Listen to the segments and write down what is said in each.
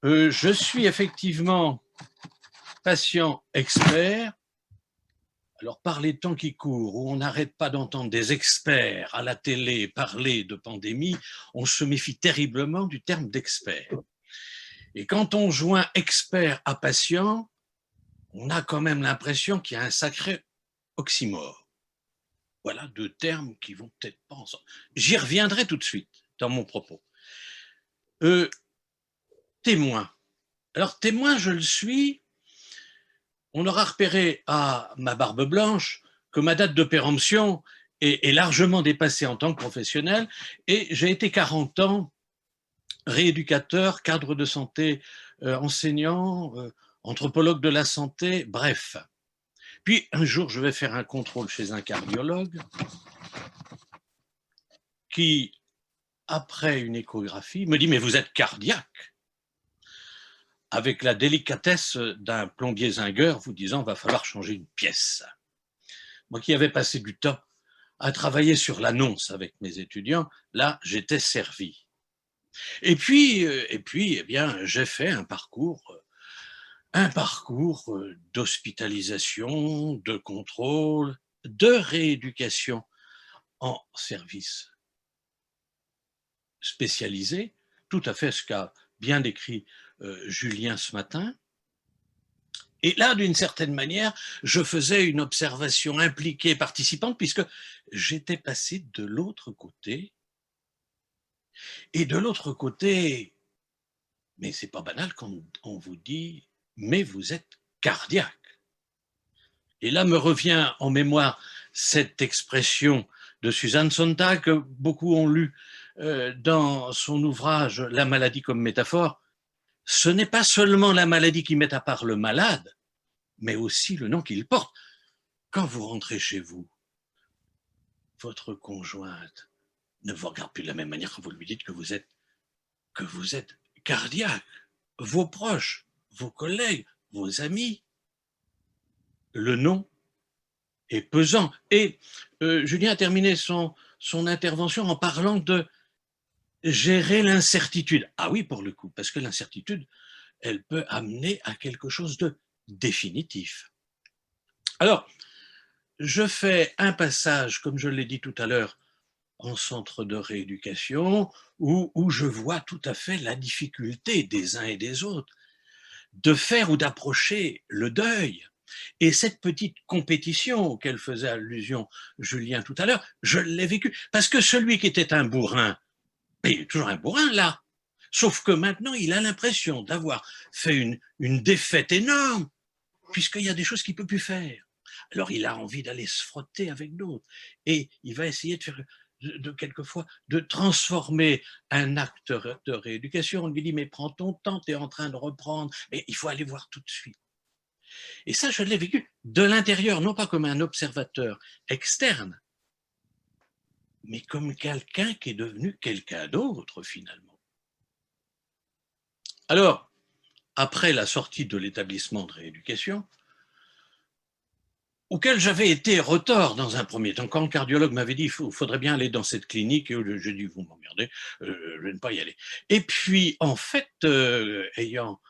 Je suis effectivement patient expert. Alors, par les temps qui courent, où on n'arrête pas d'entendre des experts à la télé parler de pandémie, on se méfie terriblement du terme d'expert. Et quand on joint expert à patient, on a quand même l'impression qu'il y a un sacré oxymore. Voilà deux termes qui vont peut-être pas ensemble. J'y reviendrai tout de suite dans mon propos. Témoin. Alors, témoin, je le suis. On aura repéré à ma barbe blanche que ma date de péremption est largement dépassée en tant que professionnel, et j'ai été 40 ans rééducateur, cadre de santé, enseignant, anthropologue de la santé, bref. Puis un jour, je vais faire un contrôle chez un cardiologue qui, après une échographie, me dit « Mais vous êtes cardiaque ?» avec la délicatesse d'un plombier zingueur vous disant « Va falloir changer une pièce ». Moi qui avais passé du temps à travailler sur l'annonce avec mes étudiants, là, j'étais servi. Et puis eh bien, j'ai fait un parcours d'hospitalisation, de contrôle, de rééducation en service spécialisé, tout à fait ce qu'a bien décrit Julien ce matin. Et là, d'une certaine manière, je faisais une observation impliquée, participante, puisque j'étais passé de l'autre côté. Et de l'autre côté, mais c'est pas banal quand on vous dit « mais vous êtes cardiaque ». Et là me revient en mémoire cette expression de Suzanne Sontag que beaucoup ont lu dans son ouvrage « La maladie comme métaphore ». Ce n'est pas seulement la maladie qui met à part le malade, mais aussi le nom qu'il porte. Quand vous rentrez chez vous, votre conjointe ne vous regarde plus de la même manière quand vous lui dites que vous êtes cardiaque. Vos proches, vos collègues, vos amis, le nom est pesant. Et Julien a terminé son intervention en parlant de gérer l'incertitude. Ah oui, pour le coup, parce que l'incertitude, elle peut amener à quelque chose de définitif. Alors, je fais un passage, comme je l'ai dit tout à l'heure, en centre de rééducation, où je vois tout à fait la difficulté des uns et des autres de faire ou d'approcher le deuil. Et cette petite compétition auquel faisait allusion Julien tout à l'heure, je l'ai vécue. Parce que celui qui était un bourrin, il est toujours un bourrin là. Sauf que maintenant, il a l'impression d'avoir fait une défaite énorme, puisqu'il y a des choses qu'il ne peut plus faire. Alors il a envie d'aller se frotter avec d'autres. Et il va essayer de faire quelquefois de transformer un acte de rééducation. On lui dit mais prends ton temps, tu es en train de reprendre, mais il faut aller voir tout de suite. Et ça, je l'ai vécu de l'intérieur, non pas comme un observateur externe, mais comme quelqu'un qui est devenu quelqu'un d'autre finalement. Alors, après la sortie de l'établissement de rééducation, auquel j'avais été retors dans un premier temps. Quand le cardiologue m'avait dit il faudrait bien aller dans cette clinique, j'ai dit vous m'emmerdez, je vais ne pas y aller. Et puis en fait, ayant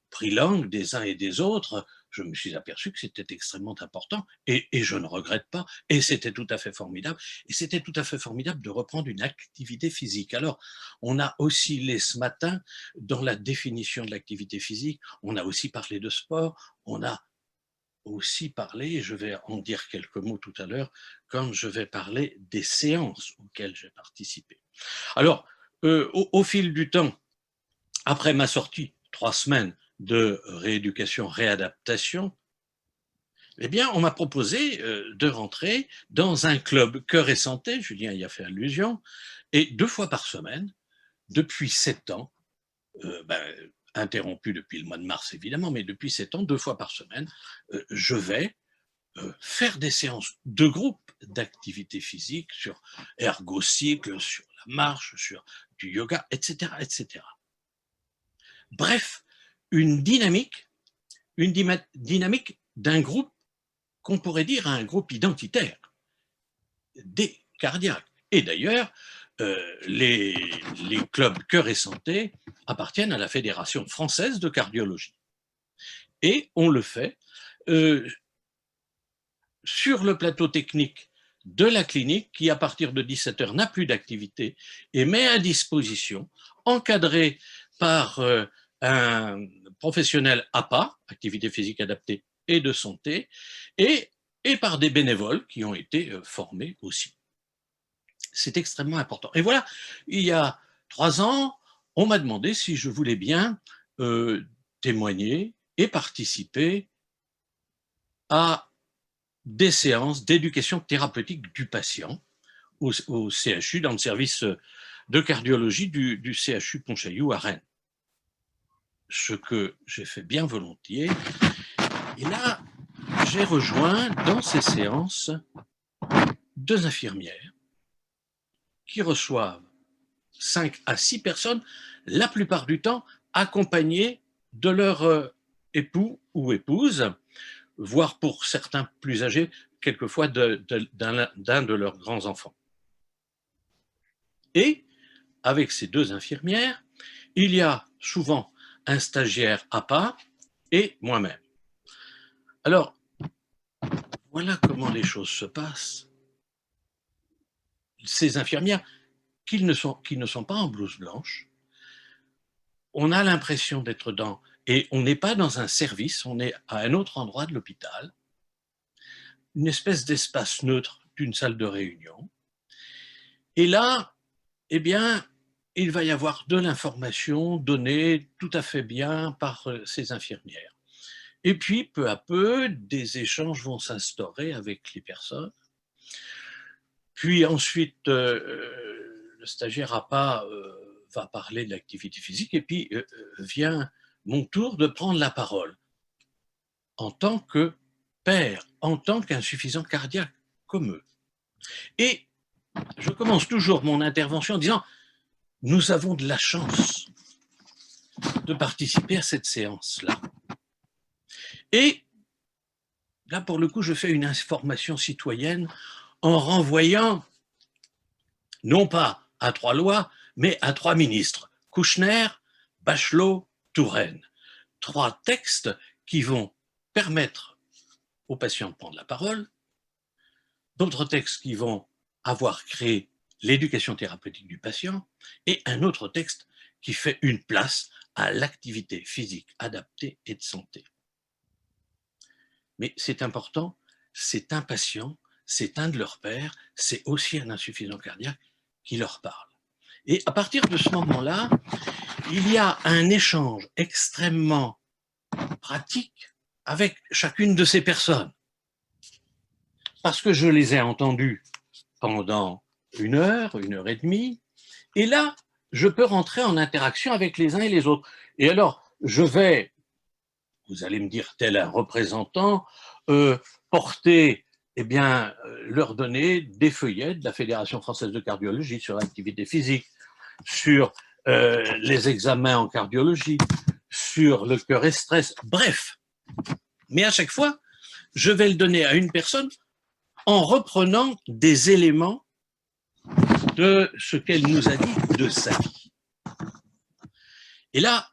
pris langue des uns et des autres, je me suis aperçu que c'était extrêmement important et je ne regrette pas, et c'était tout à fait formidable. Et c'était tout à fait formidable de reprendre une activité physique. Alors, on a oscillé ce matin dans la définition de l'activité physique, on a aussi parlé de sport, on a aussi parler, et je vais en dire quelques mots tout à l'heure, quand je vais parler des séances auxquelles j'ai participé. Alors, au fil du temps, après ma sortie, 3 semaines de rééducation, réadaptation, eh bien, on m'a proposé de rentrer dans un club Cœur et Santé, Julien y a fait allusion, et 2 fois par semaine, depuis 7 ans, interrompu depuis le mois de mars évidemment, mais depuis 7 ans, 2 fois par semaine, je vais faire des séances de groupe d'activité physique sur ergocycle, sur la marche, sur du yoga, etc., etc. Bref, une dynamique d'un groupe qu'on pourrait dire un groupe identitaire des cardiaques. Et d'ailleurs, les clubs Cœur et Santé appartiennent à la Fédération française de cardiologie. Et on le fait sur le plateau technique de la clinique qui, à partir de 17h, n'a plus d'activité et met à disposition, encadré par un professionnel APA, activité physique adaptée et de santé, et par des bénévoles qui ont été formés aussi. C'est extrêmement important. Et voilà, il y a 3 ans, on m'a demandé si je voulais bien témoigner et participer à des séances d'éducation thérapeutique du patient au CHU, dans le service de cardiologie du CHU Pontchaillou à Rennes. Ce que j'ai fait bien volontiers. Et là, j'ai rejoint dans ces séances 2 infirmières qui reçoivent 5 à 6 personnes, la plupart du temps accompagnées de leur époux ou épouse, voire pour certains plus âgés, quelquefois d'un de leurs grands-enfants. Et avec ces 2 infirmières, il y a souvent un stagiaire APA et moi-même. Alors, voilà comment les choses se passent. Ces infirmières, qui ne sont pas en blouse blanche, on a l'impression d'être et on n'est pas dans un service, on est à un autre endroit de l'hôpital, une espèce d'espace neutre d'une salle de réunion. Et là, eh bien, il va y avoir de l'information donnée tout à fait bien par ces infirmières. Et puis, peu à peu, des échanges vont s'instaurer avec les personnes. Puis ensuite, le stagiaire APA va parler de l'activité physique et puis vient mon tour de prendre la parole en tant que père, en tant qu'insuffisant cardiaque, comme eux. Et je commence toujours mon intervention en disant « Nous avons de la chance de participer à cette séance-là. » Et là, pour le coup, je fais une information citoyenne en renvoyant non pas à 3 lois, mais à 3 ministres, Kouchner, Bachelot, Touraine. 3 textes qui vont permettre aux patients de prendre la parole, d'autres textes qui vont avoir créé l'éducation thérapeutique du patient, et un autre texte qui fait une place à l'activité physique adaptée et de santé. Mais c'est important, c'est un patient, c'est un de leurs pairs, c'est aussi un insuffisant cardiaque qui leur parle. Et à partir de ce moment-là, il y a un échange extrêmement pratique avec chacune de ces personnes. Parce que je les ai entendues pendant 1 heure, 1 heure et demie, et là, je peux rentrer en interaction avec les uns et les autres. Et alors, je vais, vous allez me dire, tel un représentant, porter, eh bien, leur donner des feuillets de la Fédération française de cardiologie sur l'activité physique, sur les examens en cardiologie, sur le cœur et stress, bref. Mais à chaque fois, je vais le donner à une personne en reprenant des éléments de ce qu'elle nous a dit de sa vie. Et là,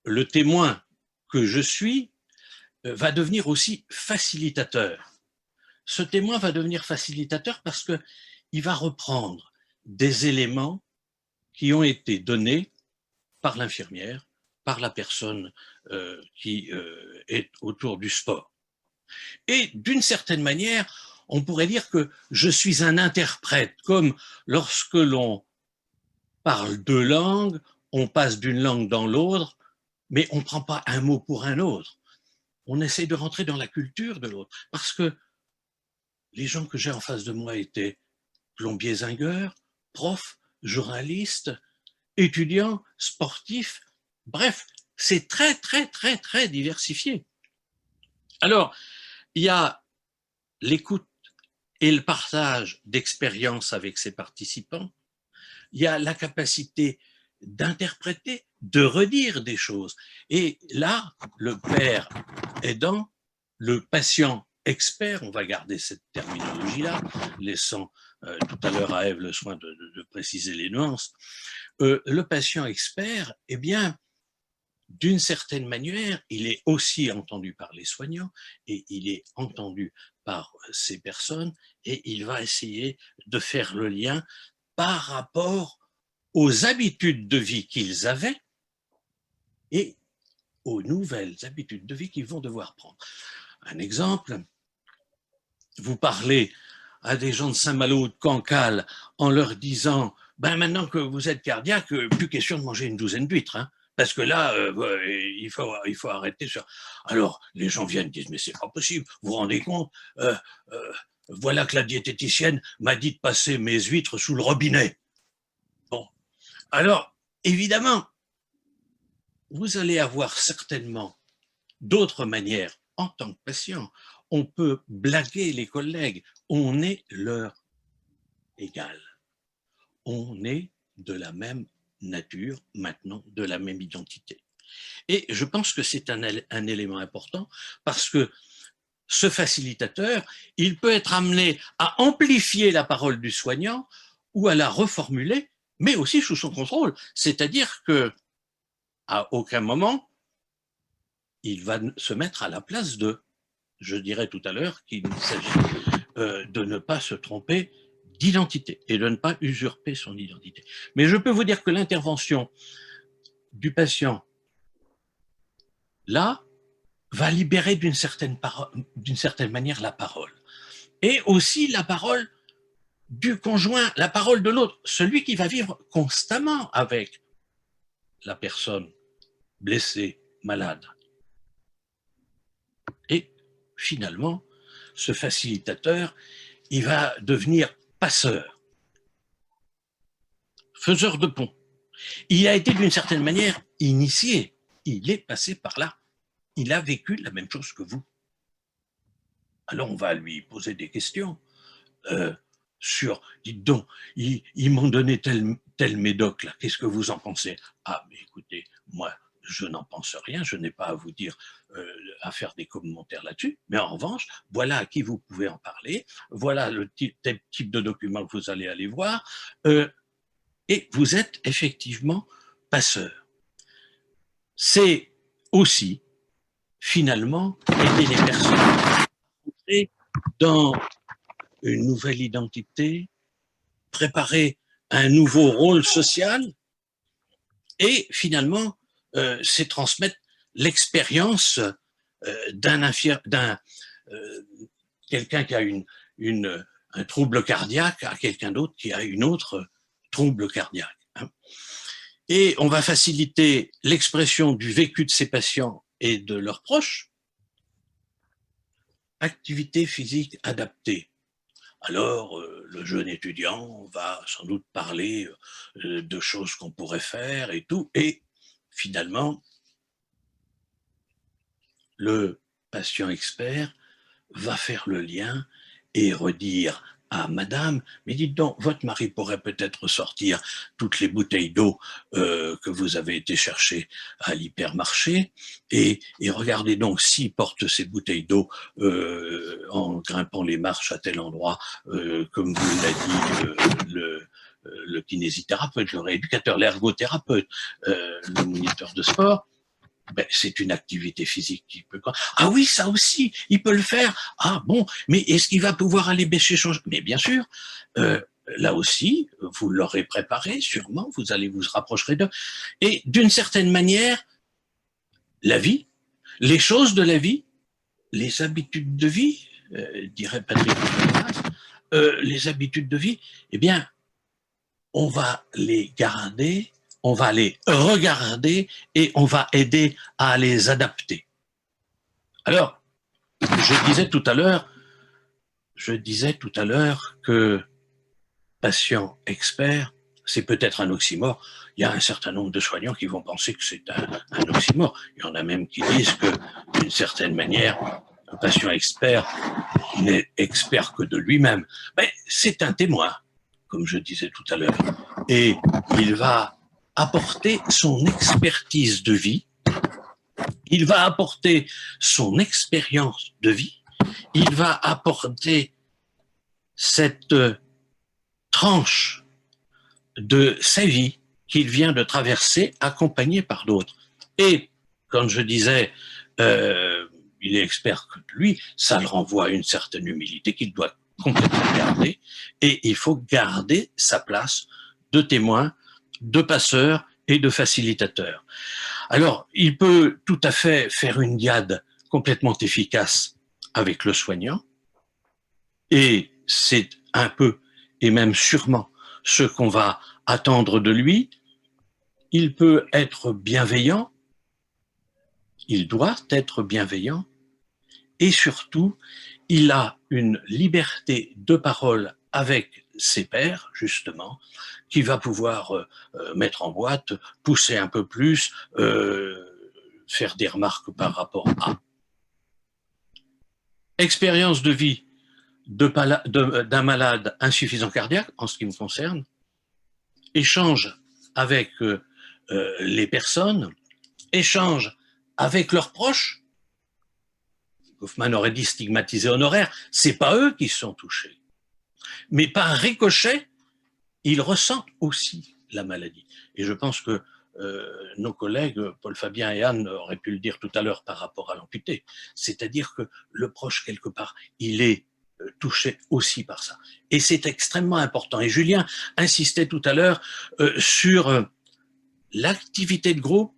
le témoin que je suis va devenir aussi facilitateur. Ce témoin va devenir facilitateur parce qu'il va reprendre des éléments qui ont été donnés par l'infirmière, par la personne qui est autour du sport. Et d'une certaine manière, on pourrait dire que je suis un interprète, comme lorsque l'on parle 2 langues, on passe d'une langue dans l'autre, mais on ne prend pas un mot pour un autre. On essaie de rentrer dans la culture de l'autre, parce que les gens que j'ai en face de moi étaient plombiers zingueurs, profs, journalistes, étudiants, sportifs, bref, c'est très, très, très, très diversifié. Alors, il y a l'écoute et le partage d'expériences avec ses participants, il y a la capacité d'interpréter, de redire des choses. Et là, le père aidant, le patient expert, on va garder cette terminologie-là, laissant tout à l'heure à Ève le soin de préciser les nuances, le patient expert, eh bien, d'une certaine manière, il est aussi entendu par les soignants et il est entendu par ces personnes et il va essayer de faire le lien par rapport aux habitudes de vie qu'ils avaient et aux nouvelles habitudes de vie qu'ils vont devoir prendre. Un exemple, vous parlez à des gens de Saint-Malo ou de Cancale en leur disant ben maintenant que vous êtes cardiaque, plus question de manger une douzaine d'huîtres, hein, parce que là, il faut arrêter ça. Alors, les gens viennent et disent mais c'est pas possible, vous vous rendez compte, voilà que la diététicienne m'a dit de passer mes huîtres sous le robinet. Bon, alors, évidemment, vous allez avoir certainement d'autres manières en tant que patient. On peut blaguer les collègues, on est leur égal. On est de la même nature, maintenant de la même identité. Et je pense que c'est un élément important parce que ce facilitateur, il peut être amené à amplifier la parole du soignant ou à la reformuler, mais aussi sous son contrôle. C'est-à-dire que à aucun moment, il va se mettre à la place de. Je dirais tout à l'heure qu'il s'agit de ne pas se tromper d'identité et de ne pas usurper son identité. Mais je peux vous dire que l'intervention du patient, là, va libérer d'une certaine manière la parole. Et aussi la parole du conjoint, la parole de l'autre, celui qui va vivre constamment avec la personne blessée, malade. Et finalement, ce facilitateur, il va devenir passeur, faiseur de pont. Il a été d'une certaine manière initié, il est passé par là, il a vécu la même chose que vous. Alors on va lui poser des questions sur, dites donc, ils m'ont donné tel médoc là, qu'est-ce que vous en pensez? Ah mais écoutez, moi je n'en pense rien, je n'ai pas à vous dire, à faire des commentaires là-dessus, mais en revanche, voilà à qui vous pouvez en parler, voilà le type de document que vous allez aller voir, et vous êtes effectivement passeur. C'est aussi, finalement, aider les personnes à entrer dans une nouvelle identité, préparer un nouveau rôle social, et finalement, c'est transmettre l'expérience d'un quelqu'un qui a un trouble cardiaque à quelqu'un d'autre qui a une autre trouble cardiaque. Hein. Et on va faciliter l'expression du vécu de ces patients et de leurs proches. Activité physique adaptée. Alors, le jeune étudiant va sans doute parler de choses qu'on pourrait faire et tout, et finalement, le patient expert va faire le lien et redire à madame, mais dites donc, votre mari pourrait peut-être sortir toutes les bouteilles d'eau que vous avez été chercher à l'hypermarché et regardez donc s'il porte ces bouteilles d'eau en grimpant les marches à tel endroit, comme vous l'a dit le kinésithérapeute, le rééducateur, l'ergothérapeute, le moniteur de sport. Ben, c'est une activité physique qui peut... Ah oui, ça aussi, il peut le faire. Ah bon, mais est-ce qu'il va pouvoir aller bêcher son... Mais bien sûr, là aussi, vous l'aurez préparé, sûrement, vous allez vous rapprocher d'eux. Et d'une certaine manière, la vie, les choses de la vie, les habitudes de vie, dirait Patrick les habitudes de vie, eh bien, on va les garder, on va les regarder et on va aider à les adapter. Alors, je disais tout à l'heure que patient expert, c'est peut-être un oxymore. Il y a un certain nombre de soignants qui vont penser que c'est un oxymore. Il y en a même qui disent que, d'une certaine manière, un patient expert n'est expert que de lui-même. Mais c'est un témoin, comme je disais tout à l'heure. Et il va apporter son expertise de vie, il va apporter son expérience de vie, il va apporter cette tranche de sa vie qu'il vient de traverser, accompagné par d'autres. Et, comme je disais, il est expert que lui, ça le renvoie à une certaine humilité qu'il doit complètement garder, et il faut garder sa place de témoin, de passeur et de facilitateur. Alors, il peut tout à fait faire une diade complètement efficace avec le soignant, et c'est un peu, et même sûrement, ce qu'on va attendre de lui. Il peut être bienveillant, il doit être bienveillant, et surtout, il a une liberté de parole avec ses pairs, justement, qui va pouvoir mettre en boîte, pousser un peu plus, faire des remarques par rapport à. Expérience de vie d'un malade insuffisant cardiaque, en ce qui me concerne, échange avec les personnes, échange avec leurs proches. Goffman aurait dit stigmatisés honoraires, c'est pas eux qui sont touchés. Mais par ricochet, ils ressentent aussi la maladie. Et je pense que nos collègues, Paul Fabien et Anne, auraient pu le dire tout à l'heure par rapport à l'amputé. C'est-à-dire que le proche, quelque part, il est touché aussi par ça. Et c'est extrêmement important. Et Julien insistait tout à l'heure sur l'activité de groupe.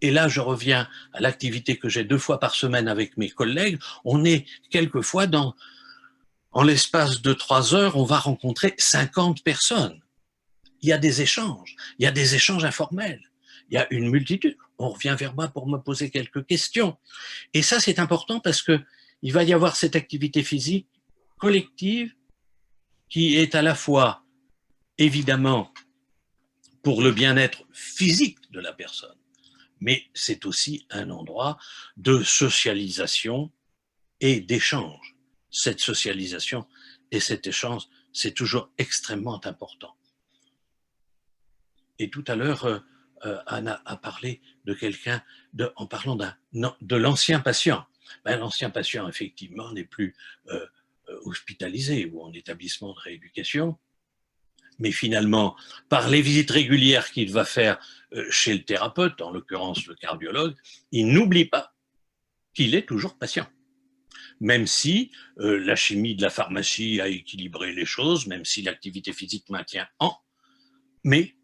Et là, je reviens à l'activité que j'ai 2 fois par semaine avec mes collègues. On est quelquefois en l'espace de 3 heures, on va rencontrer 50 personnes. Il y a des échanges informels, il y a une multitude. On revient vers moi pour me poser quelques questions. Et ça, c'est important parce que il va y avoir cette activité physique collective qui est à la fois, évidemment, pour le bien-être physique de la personne, mais c'est aussi un endroit de socialisation et d'échange. Cette socialisation et cet échange, c'est toujours extrêmement important. Et tout à l'heure, Anna a parlé de quelqu'un, en parlant de l'ancien patient. Ben, l'ancien patient, effectivement, n'est plus hospitalisé ou en établissement de rééducation, mais finalement, par les visites régulières qu'il va faire chez le thérapeute, en l'occurrence le cardiologue, il n'oublie pas qu'il est toujours patient. Même si la chimie de la pharmacie a équilibré les choses, même si l'activité physique maintient mais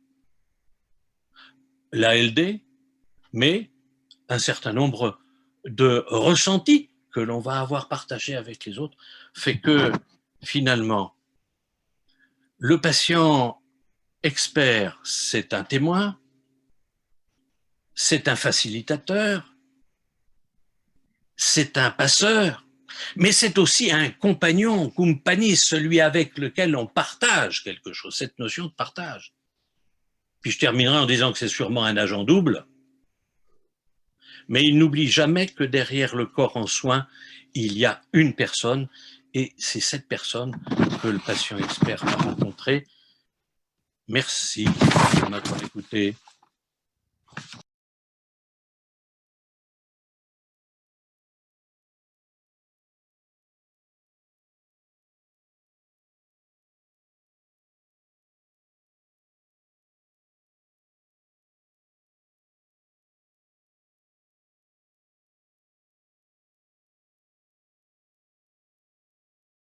l'ALD, mais un certain nombre de ressentis que l'on va avoir partagés avec les autres, fait que finalement, le patient expert, c'est un témoin, c'est un facilitateur, c'est un passeur, mais c'est aussi un compagnon, compagnie, celui avec lequel on partage quelque chose, cette notion de partage. Puis je terminerai en disant que c'est sûrement un agent double, mais il n'oublie jamais que derrière le corps en soins, il y a une personne, et c'est cette personne que le patient expert va rencontrer. Merci de m'avoir écouté.